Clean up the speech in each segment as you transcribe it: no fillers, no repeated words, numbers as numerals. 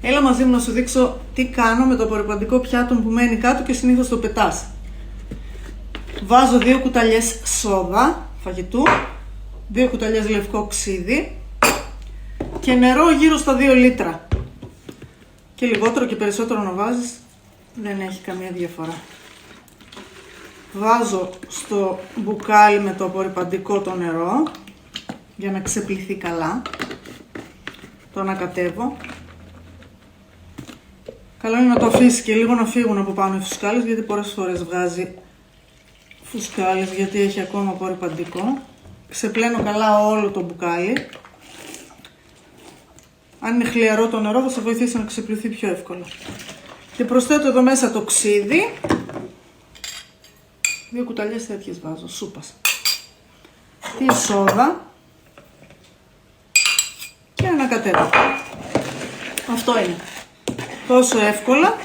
Έλα μαζί μου να σου δείξω τι κάνω με το απορριπαντικό πιάτο που μένει κάτω και συνήθως το πετάς. Βάζω 2 κουταλιές σόδα φαγητού, 2 κουταλιές λευκό ξύδι και νερό γύρω στα 2 λίτρα. Και λιγότερο και περισσότερο να βάζεις, δεν έχει καμία διαφορά. Βάζω στο μπουκάλι με το απορριπαντικό το νερό για να ξεπληθεί καλά. Το ανακατεύω. Καλό είναι να το αφήσει και λίγο να φύγουν από πάνω οι φουσκάλες, γιατί πολλές φορές βγάζει φουσκάλες γιατί έχει ακόμα απορριπαντικό. Ξεπλένω καλά όλο το μπουκάλι. Αν είναι χλιαρό το νερό θα σε βοηθήσει να ξεπληθεί πιο εύκολα. Και προσθέτω εδώ μέσα το ξύδι. 2 κουταλιές τέτοιες βάζω, σούπας. Τη σόδα. Και ανακατεύω. Αυτό είναι. Τόσο εύκολα.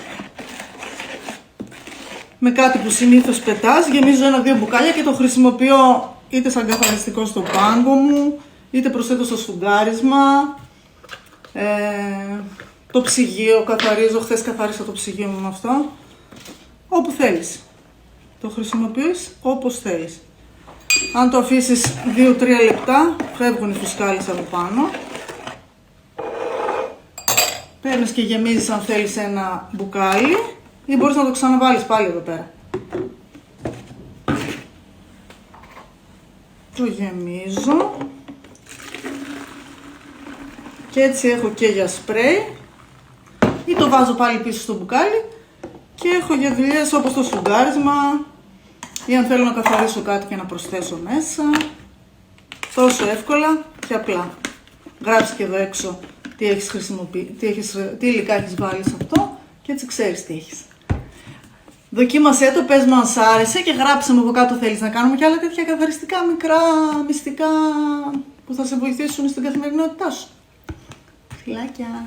Με κάτι που συνήθως πετάς. Γεμίζω 1-2 μπουκάλια και το χρησιμοποιώ είτε σαν καθαριστικό στο πάγκο μου, είτε προσθέτω στο σφουγγάρισμα. Το ψυγείο καθαρίζω. Χθες καθάρισα το ψυγείο μου με αυτό. Όπου θέλεις. Το χρησιμοποιείς όπως θέλεις. Αν το αφήσεις 2-3 λεπτά, φεύγουν οι φουσκάλες από πάνω. Παίρνεις και γεμίζεις αν θέλεις ένα μπουκάλι ή μπορείς να το ξαναβάλεις πάλι εδώ πέρα. Το γεμίζω. Και έτσι έχω και για σπρέι ή το βάζω πάλι πίσω στο μπουκάλι και έχω για δουλειές όπως το σφουγγάρισμα ή αν θέλω να καθαρίσω κάτι και να προσθέσω μέσα. Τόσο εύκολα και απλά. Γράψει και εδώ έξω τι έχεις τι υλικά έχεις βάλει σε αυτό και έτσι ξέρεις τι έχεις. Δοκίμασέ το, πες μου αν σ' άρεσε και γράψε μου από κάτω θέλεις να κάνουμε και άλλα τέτοια καθαριστικά μικρά μυστικά που θα σε βοηθήσουν στην καθημερινότητά σου. Φιλάκια!